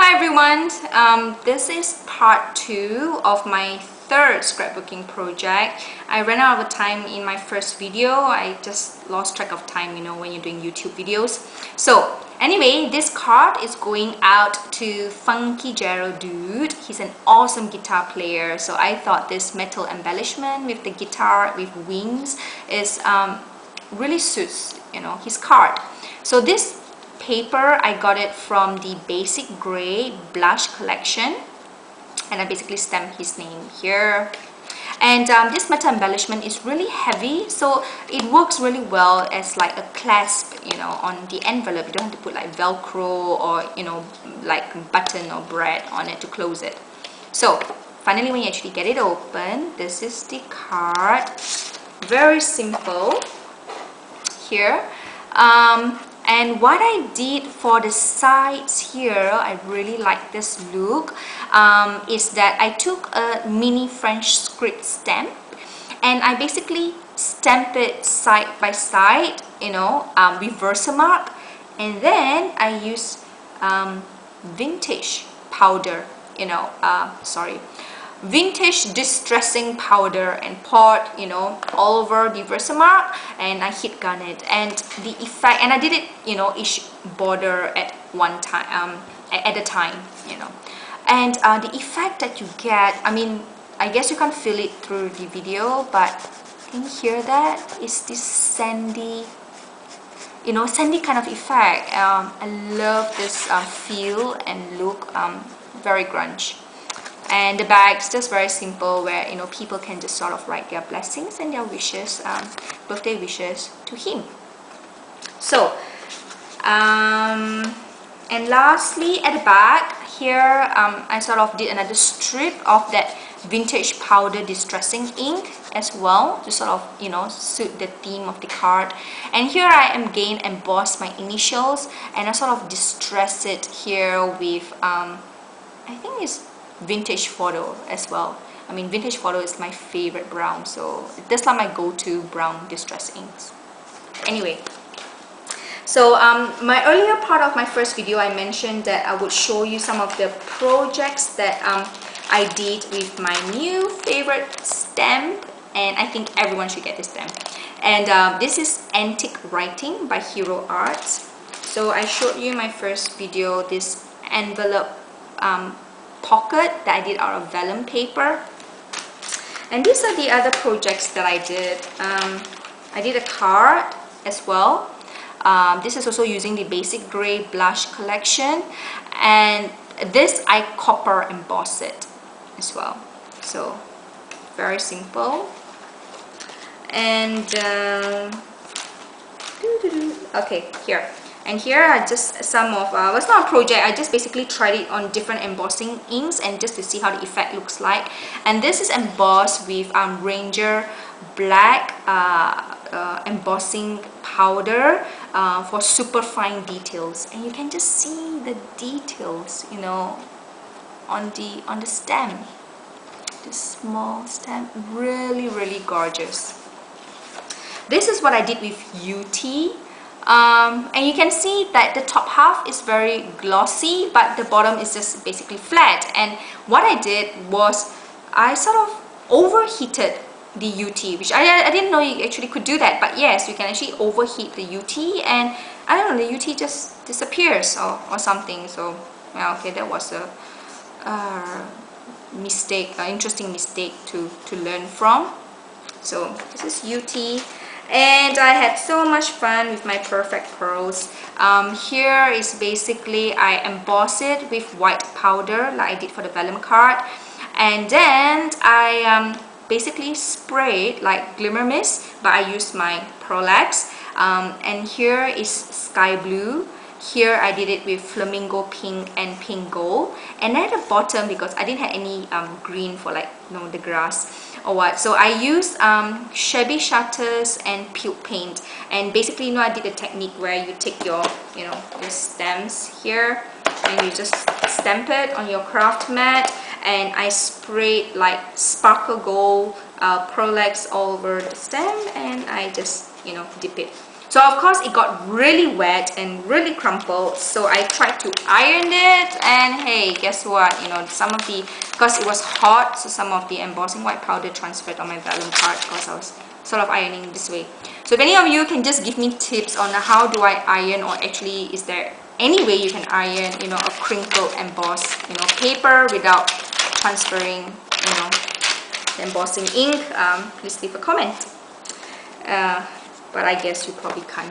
Hi everyone, this is part 2 of my third scrapbooking project. I ran out of time in my first video. I just lost track of time, when you're doing YouTube videos. So anyway, this card is going out to Funky Gerald Dude. He's an awesome guitar player. So I thought this metal embellishment with the guitar with wings is really suits his card. So this paper, I got it from the Basic Grey Blush collection, and I basically stamped his name here. And this metal embellishment is really heavy, so it works really well as like a clasp, on the envelope. You don't have to put like Velcro or like button or brad on it to close it. So finally, when you actually get it open, this is the card. Very simple here. And what I did for the sides here, I really like this look, is that I took a mini French script stamp and I basically stamp it side by side, with Versamark, and then I use vintage powder, vintage distressing powder, and poured all over the Versamark, and I heat gun it, and the effect, and I did it each border at one time, at a time, and the effect that you get, I guess you can't feel it through the video, but can you hear that? It's this sandy sandy kind of effect. I love this feel and look, very grunge. And the bag's just very simple, where people can just sort of write their blessings and their wishes, birthday wishes to him. So and lastly, at the back here, I sort of did another strip of that vintage powder distressing ink as well, to sort of suit the theme of the card. And here I am again embossed my initials, and I sort of distress it here with I think it's vintage photo as well. Vintage photo is my favorite brown, so that's like my go-to brown distress inks. Anyway, so my earlier part of my first video, I mentioned that I would show you some of the projects that I did with my new favorite stamp, and I think everyone should get this stamp. And this is Antique Writing by Hero Arts. So I showed you in my first video this envelope pocket that I did out of vellum paper, and these are the other projects that I did. I did a card as well. This is also using the Basic Grey Blush collection, and this I copper emboss it as well, so very simple. And okay, here. And here are just some of, it's not a project, I just basically tried it on different embossing inks and just to see how the effect looks like. And this is embossed with Ranger Black embossing powder for super fine details. And you can just see the details, on the stamp. This small stamp, really, really gorgeous. This is what I did with UT. And you can see that the top half is very glossy, but the bottom is just basically flat. And what I did was I sort of overheated the UT, which I didn't know you actually could do that, but yes, you can actually overheat the UT, and I don't know, the UT just disappears or something. So well, okay, that was a mistake, interesting mistake to learn from. So this is UT. And I had so much fun with my perfect pearls. Here is basically I emboss it with white powder like I did for the vellum card, and then I basically sprayed like glimmer mist, but I used my Pearlax. And here is sky blue. Here I did it with flamingo pink and pink gold, and at the bottom, because I didn't have any green for like the grass or what, so I used shabby shutters and puke paint. And basically I did a technique where you take your your stamps here and you just stamp it on your craft mat, and I sprayed like sparkle gold Pearlax all over the stamp, and I just dip it So of course it got really wet and really crumpled, so I tried to iron it, and hey, guess what, you know, some of the, because it was hot, so some of the embossing white powder transferred on my vellum card because I was sort of ironing this way. So if any of you can just give me tips on how do I iron, or actually is there any way you can iron, you know, a crinkled embossed, you know, paper without transferring, you know, the embossing ink, please leave a comment. But I guess you probably can't.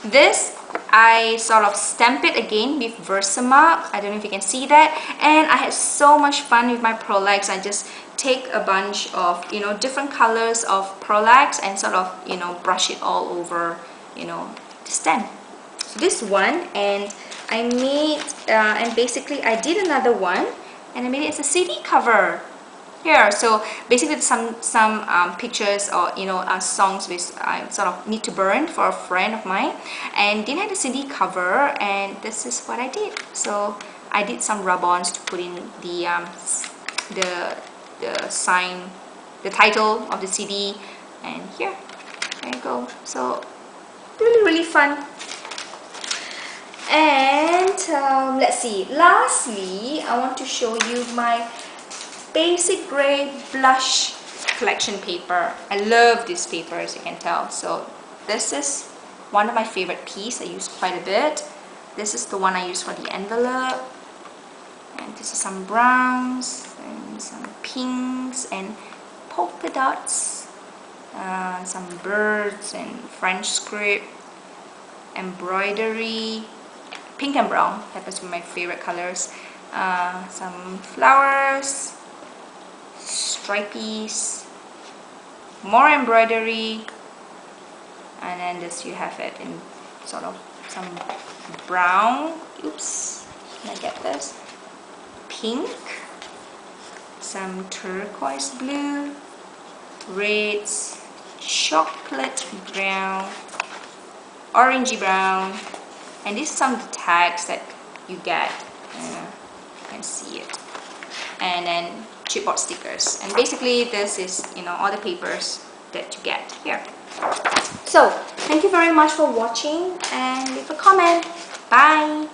This, I sort of stamp it again with Versamark. I don't know if you can see that. And I had so much fun with my Prolax. I just take a bunch of, you know, different colors of Prolax and sort of, you know, brush it all over, you know, the stamp. So this one, and I made, and basically I did another one, and I made it as a CD cover. Here, so basically some pictures, or you know, songs which I sort of need to burn for a friend of mine, and didn't have a CD cover, and this is what I did. So I did some rub-ons to put in the sign, the title of the CD, and here, there you go. So really fun. And let's see, lastly I want to show you my basic gray blush collection paper. I love this paper, as you can tell. So this is one of my favorite pieces. I use quite a bit. This is the one I use for the envelope, and this is some browns and some pinks and polka dots, some birds and French script, embroidery, pink and brown happens to be my favorite colors, some flowers, stripies, more embroidery, and then this you have it in sort of some brown, oops, can I get this, pink, some turquoise blue, reds, chocolate brown, orangey brown, and these are some of the tags that you get, you can see it, and then chipboard stickers. And basically this is, you know, all the papers that you get here. So thank you very much for watching, and leave a comment. Bye.